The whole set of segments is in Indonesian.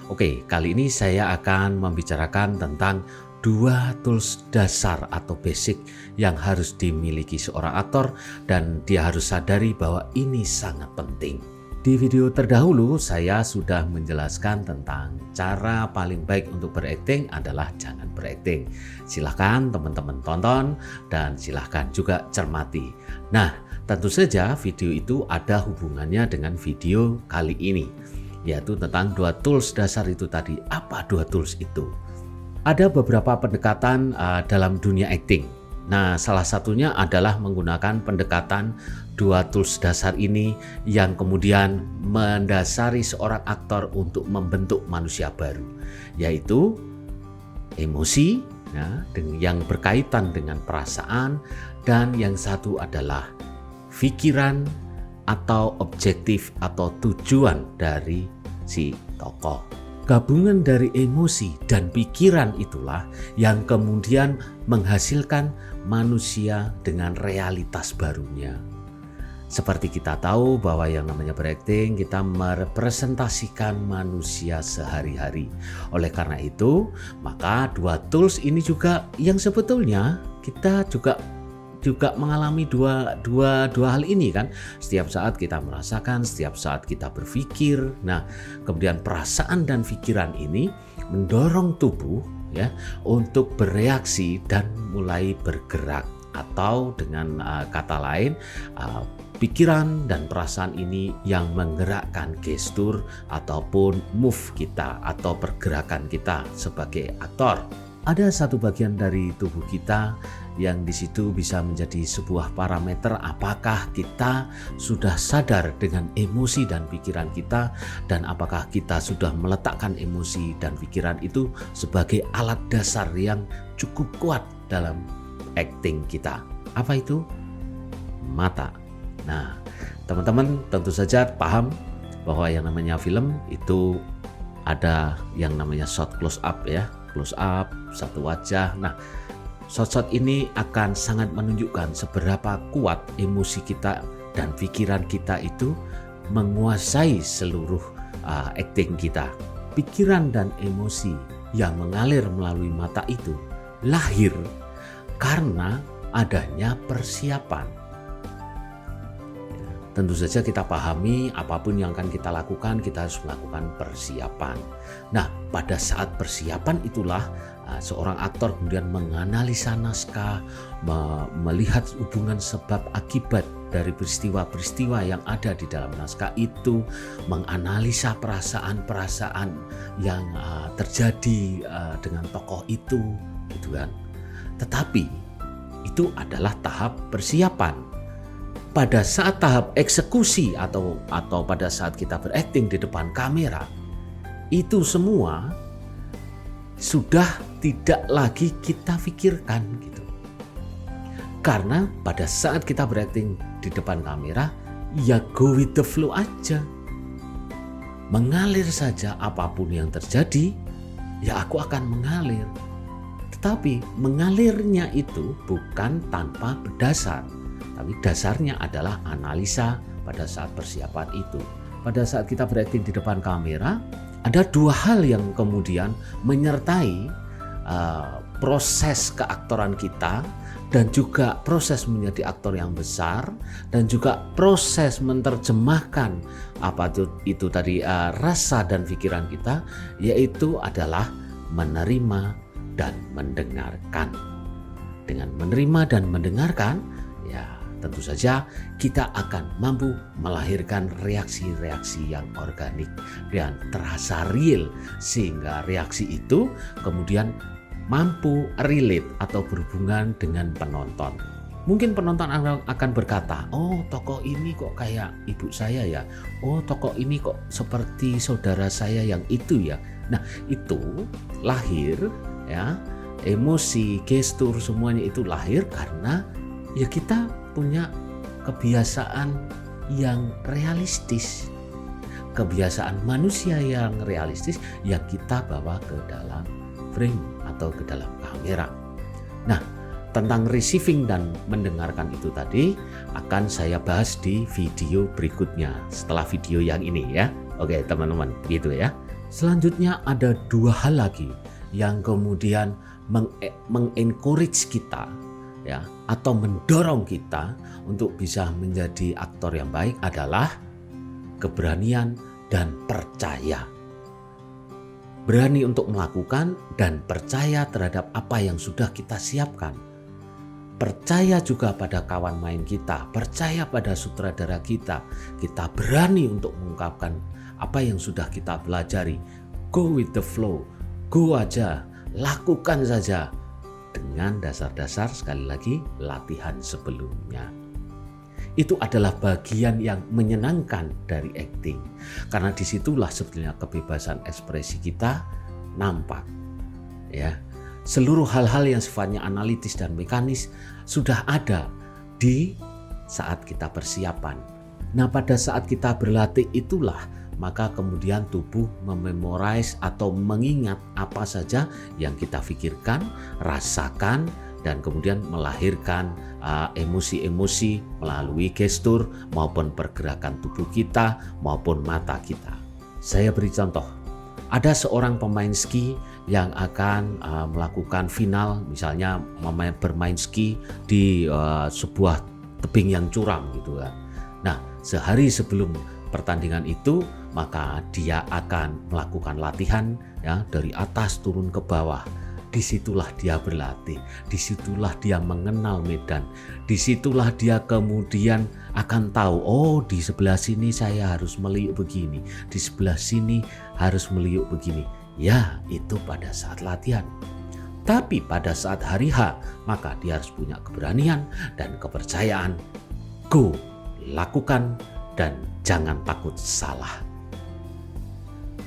Oke, kali ini saya akan membicarakan tentang dua tools dasar atau basic yang harus dimiliki seorang aktor dan dia harus sadari bahwa ini sangat penting. Di video terdahulu saya sudah menjelaskan tentang cara paling baik untuk berakting adalah jangan berakting. Silahkan teman-teman tonton dan silahkan juga cermati. Nah, tentu saja video itu ada hubungannya dengan video kali ini, yaitu tentang dua tools dasar itu tadi. Apa dua tools itu? Ada beberapa pendekatan dalam dunia acting. Nah, salah satunya adalah menggunakan pendekatan dua tools dasar ini yang kemudian mendasari seorang aktor untuk membentuk manusia baru, yaitu emosi, ya, yang berkaitan dengan perasaan, dan yang satu adalah pikiran atau objektif atau tujuan dari si tokoh. Gabungan dari emosi dan pikiran itulah yang kemudian menghasilkan manusia dengan realitas barunya. Seperti kita tahu bahwa yang namanya berakting, kita merepresentasikan manusia sehari-hari. Oleh karena itu, maka dua tools ini juga yang sebetulnya kita juga mengalami dua hal ini kan. Setiap saat kita merasakan, setiap saat kita berpikir. Nah, kemudian perasaan dan pikiran ini mendorong tubuh ya untuk bereaksi dan mulai bergerak, atau dengan kata lain pikiran dan perasaan ini yang menggerakkan gestur ataupun move kita atau pergerakan kita sebagai aktor. Ada satu bagian dari tubuh kita yang di situ bisa menjadi sebuah parameter apakah kita sudah sadar dengan emosi dan pikiran kita, dan apakah kita sudah meletakkan emosi dan pikiran itu sebagai alat dasar yang cukup kuat dalam acting kita. Apa itu? Mata. Nah, teman-teman tentu saja paham bahwa yang namanya film itu ada yang namanya shot close up ya. Close up, satu wajah. Nah, shot-shot ini akan sangat menunjukkan seberapa kuat emosi kita dan pikiran kita itu menguasai seluruh acting kita. Pikiran dan emosi yang mengalir melalui mata itu lahir karena adanya persiapan. Tentu saja kita pahami apapun yang akan kita lakukan, kita harus melakukan persiapan. Nah, pada saat persiapan itulah seorang aktor kemudian menganalisa naskah, melihat hubungan sebab akibat dari peristiwa-peristiwa yang ada di dalam naskah itu, menganalisa perasaan-perasaan yang terjadi dengan tokoh itu, gitu kan. Tetapi itu adalah tahap persiapan. Pada saat tahap eksekusi atau pada saat kita berakting di depan kamera, itu semua sudah tidak lagi kita pikirkan gitu. Karena pada saat kita berakting di depan kamera, ya go with the flow aja. Mengalir saja, apapun yang terjadi, ya aku akan mengalir. Tetapi mengalirnya itu bukan tanpa berdasar. Tapi dasarnya adalah analisa pada saat persiapan itu. Pada saat kita berakting di depan kamera, ada dua hal yang kemudian menyertai proses keaktoran kita, dan juga proses menjadi aktor yang besar, dan juga proses menerjemahkan apa itu tadi rasa dan pikiran kita, yaitu adalah menerima dan mendengarkan. Dengan menerima dan mendengarkan, ya tentu saja kita akan mampu melahirkan reaksi-reaksi yang organik dan terasa real, sehingga reaksi itu kemudian mampu relate atau berhubungan dengan penonton. Mungkin penonton akan berkata, oh tokoh ini kok kayak ibu saya ya, oh tokoh ini kok seperti saudara saya yang itu ya. Nah, itu lahir ya, emosi, gestur, semuanya itu lahir karena ya kita punya kebiasaan yang realistis, kebiasaan manusia yang realistis yang kita bawa ke dalam frame atau ke dalam kamera. Nah, tentang receiving dan mendengarkan itu tadi akan saya bahas di video berikutnya setelah video yang ini ya. Oke teman-teman, gitu ya. Selanjutnya ada 2 hal lagi yang kemudian mengencourage kita ya, atau mendorong kita untuk bisa menjadi aktor yang baik adalah keberanian dan percaya. Berani untuk melakukan dan percaya terhadap apa yang sudah kita siapkan. Percaya juga pada kawan main kita, percaya pada sutradara kita. Kita berani untuk mengungkapkan apa yang sudah kita pelajari. Go with the flow, go aja, lakukan saja. Dengan dasar-dasar sekali lagi latihan sebelumnya. Itu adalah bagian yang menyenangkan dari acting. Karena disitulah sebetulnya kebebasan ekspresi kita nampak. Ya, seluruh hal-hal yang sifatnya analitis dan mekanis sudah ada di saat kita persiapan. Nah, pada saat kita berlatih itulah maka kemudian tubuh mememorize atau mengingat apa saja yang kita pikirkan, rasakan, dan kemudian melahirkan emosi-emosi melalui gestur maupun pergerakan tubuh kita maupun mata kita. Saya beri contoh, ada seorang pemain ski yang akan melakukan final, misalnya bermain ski di sebuah tebing yang curam gitu kan. Nah, sehari sebelum pertandingan itu maka dia akan melakukan latihan ya, dari atas turun ke bawah. Disitulah dia berlatih, disitulah dia mengenal medan, disitulah dia kemudian akan tahu, oh di sebelah sini saya harus meliuk begini, di sebelah sini harus meliuk begini. Ya, itu pada saat latihan. Tapi pada saat hari H, maka dia harus punya keberanian dan kepercayaan. Go, lakukan, dan jangan takut salah.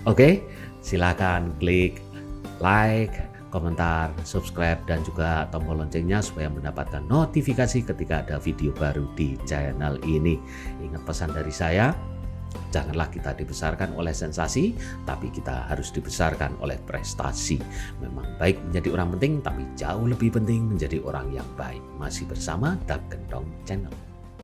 Oke, silakan klik like, komentar, subscribe, dan juga tombol loncengnya supaya mendapatkan notifikasi ketika ada video baru di channel ini. Ingat pesan dari saya, janganlah kita dibesarkan oleh sensasi, tapi kita harus dibesarkan oleh prestasi. Memang baik menjadi orang penting, tapi jauh lebih penting menjadi orang yang baik. Masih bersama Dag Gendong Channel.